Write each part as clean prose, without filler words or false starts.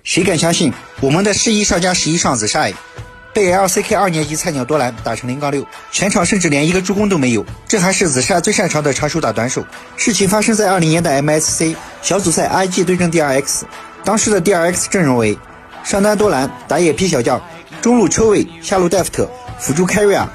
谁敢相信我们的11上加11上紫晒被 LCK 2年级菜鸟多兰打成0-6，全场甚至连一个助攻都没有，这还是紫晒最擅长的长手打短手。事情发生在20年的 MSC 小组赛 IG 对阵 DRX， 当时的 DRX 阵容为上单多兰，打野 P 小将，中路车位，下路 Deft， 辅助 Carrier。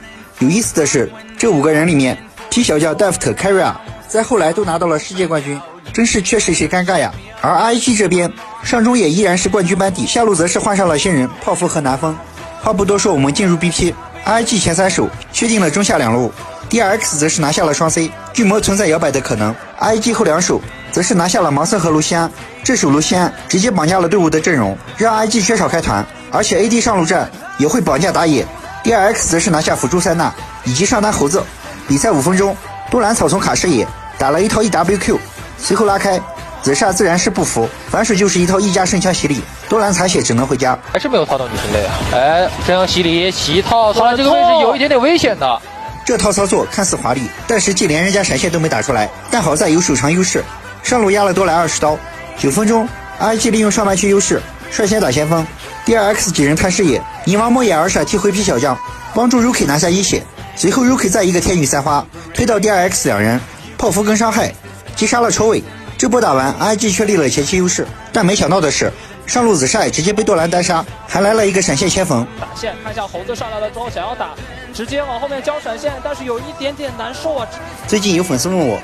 有意思的是，这5个人里面 P 小将 Deft Carrier 在后来都拿到了世界冠军，真是缺谁尴尬呀。而 IG 这边上中野依然是冠军班底，下路则是换上了新人泡芙和南风。话不多说，我们进入 BP。 IG 前3手确定了中下2路， DRX 则是拿下了双 C， 巨魔存在摇摆的可能。 IG 后2手则是拿下了芒森和卢锡安，这手卢锡安直接绑架了队伍的阵容，让 IG 缺少开团，而且 AD 上路战也会绑架打野。 DRX 则是拿下辅助塞纳以及上单猴子。比赛5分钟，多兰草丛卡视野打了一套 EWQ， 随后拉开，紫煞自然是不服，反手就是一套1加圣枪洗礼，多兰残血只能回家。还是没有套到女神类啊！这样洗礼起套，多兰这个位置有一点点危险的。这套操作看似华丽，但实际连人家闪现都没打出来。但好在有手长优势，上路压了多兰20刀。9分钟 ，IG 利用上半区优势率先打先锋。DRX 几人探视野，泥王摸眼而闪踢回 P 小将，帮助 Rookie 拿下1血。随后 Rookie 再一个天女散花推到 DRX 2人，泡芙跟伤害击杀了抽尾。这波打完 ，IG 确立了前期优势，但没想到的是，上路紫晒直接被多兰单杀，还来了一个闪现切缝。打线看一下猴子上来了之后想要打，直接往后面交闪现，但是有一点点难受啊。最近有粉丝问我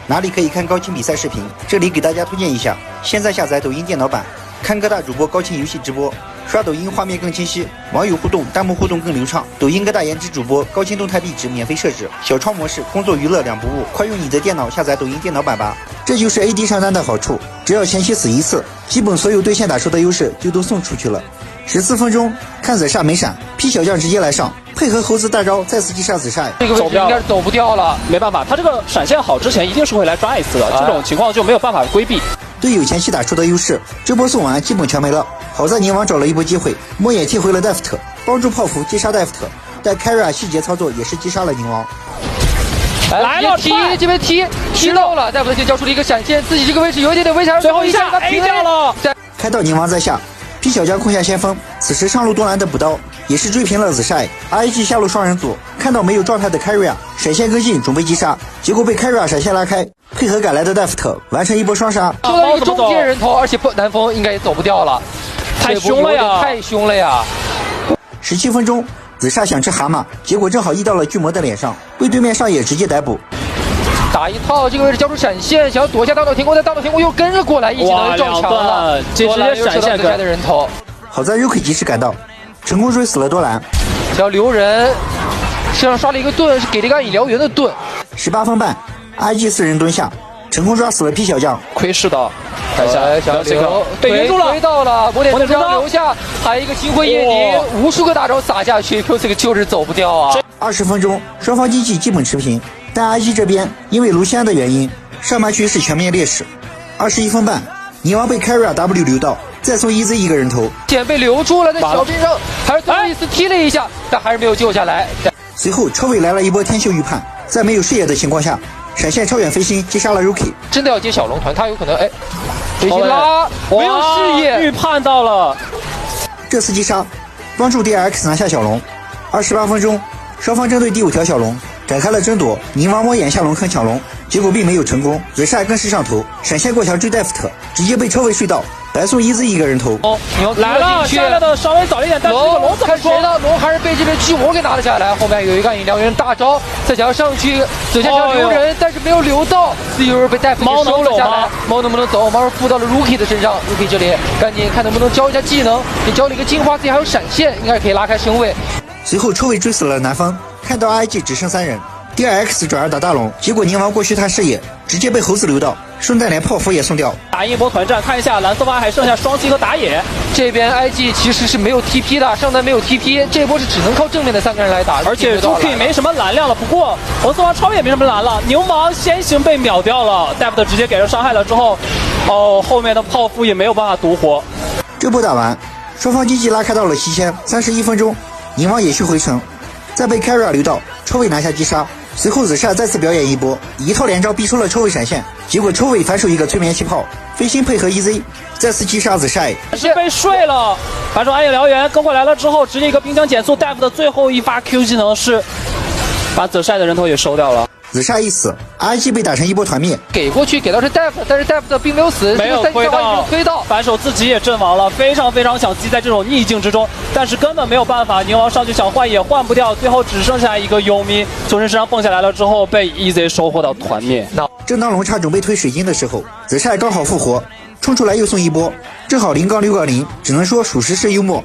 哪里可以看高清比赛视频，这里给大家推荐一下，现在下载抖音电脑版，看各大主播高清游戏直播，刷抖音画面更清晰，网友互动弹幕互动更流畅。抖音各大颜值主播高清动态壁纸免费设置，小窗模式工作娱乐2不误，快用你的电脑下载抖音电脑版吧。这就是 AD 上单的好处，只要前期死1次，基本所有对线打出的优势就都送出去了。14分钟，看紫煞没闪 ，P 小将直接来上，配合猴子大招再次击杀紫煞。这个位置应该是走不掉了，没办法，他这个闪现好之前一定是会来抓一次的，这种情况就没有办法规避。队友前期打出的优势，这波送完基本全没了。好在宁王找了一波机会，摸眼踢回了 Deft， 帮助泡芙击杀 Deft， 但 Carrier 细节操作也是击杀了宁王。来了，这边踢到了，戴夫先交出了一个闪现，自己这个位置有一点点危险，最后一下 A 掉了。开到宁王在下 ，P 小将控下先锋，此时上路多兰的补刀也是追平了紫晒 ，IG 下路双人组看到没有状态的 Carrier 闪现跟进准备击杀，结果被 Carrier 闪现拉开，配合赶来的 Deft 完成一波双杀，收到一个中间人头，而且南风应该也走不掉了，太凶了呀，太凶了呀！17分钟。紫煞想吃蛤蟆，结果正好溢到了巨魔的脸上，被对面上野直接逮捕。打一套，这个位置交出闪现，想要躲下大闹天宫，但大闹天宫又跟着过来，一起能撞墙了，这直接闪现的人头。好在 Rookie 及时赶到，成功追死了多兰。想留人，身上刷了一个盾，是给了一个引疗员的盾。18分半 ，IG 4人蹲下，成功抓死了 P 小将。窥视的。看一下，小刘被围住了，回到了魔点中章留下，还有一个星辉夜宁，无数个大招撒下去 ，Q 就是走不掉啊。20分钟，双方经济基本持平，但 IG 这边因为卢锡安的原因，上半区是全面劣势。21分半，泥王被 Carrier W 留到，再送 EZ 一个人头，剑被留住了，在小兵上还是最后一次踢了一下，但还是没有救下来。随后车尾来了一波天秀预判，在没有视野的情况下，闪现超远飞星击杀了 Rookie。真的要接小龙团，他有可能飞行拉没有视野，预判到了。这次击杀帮助 DRX 拿下小龙。28分钟，双方针对第5条小龙展开了争夺，宁王摸眼下龙坑抢龙，结果并没有成功。紫晒更是上头，闪现过墙追 Deft， 直接被车尾睡到，白送EZ一个人头。来了，下来的稍微早一点，但是这个龙怎么说？龙还是被这边巨魔给拿了下来，后面有一个引疗员大招，再想要上去走下想留人，但是没有留到，自由被戴夫给收了下来。猫能不能走？猫是附到了 Rookie 的身上 ，Rookie 这里赶紧看能不能交一下技能，也交了一个金花，自己还有闪现，应该可以拉开身位。随后车尾追死了南方，看到 IG 只剩3人。DRX 转而打大龙，结果宁王过去探视野，直接被猴子留到，顺带连泡芙也送掉。打一波团战，看一下蓝色蛙还剩下双击和打野。这边 IG 其实是没有 TP 的，上单没有 TP， 这波是只能靠正面的3个人来打，而且 Rookie 没什么蓝量了。不过红色蛙超也没什么蓝了，牛王先行被秒掉了 ，Deft 直接给人伤害了之后，后面的泡芙也没有办法独活。这波打完，双方经济拉开到了7000。31分钟，宁王也去回城，再被 Carrier 留到，车尾拿下击杀。随后子夏再次表演一波，一套连招逼出了抽尾闪现，结果抽尾反手一个催眠气泡，飞星配合 EZ 再次击杀子夏，是被睡了。反手暗夜燎原跟过来了之后，直接一个冰枪减速，大夫的最后一发 Q 技能是把子夏的人头也收掉了。子夏一死 ，RG 被打成一波团灭，给过去给到是大夫，但是大夫的并没有死，没有推到，反手自己也阵亡了，非常想击在这种逆境之中，但是根本没有办法，宁王上去想换也换不掉，最后只剩下一个幽冥从人身上蹦下来了之后，被 EZ 收获到团灭。正当龙叉准备推水晶的时候，子夏刚好复活，冲出来又送一波，正好0-6-0，只能说属实是幽默。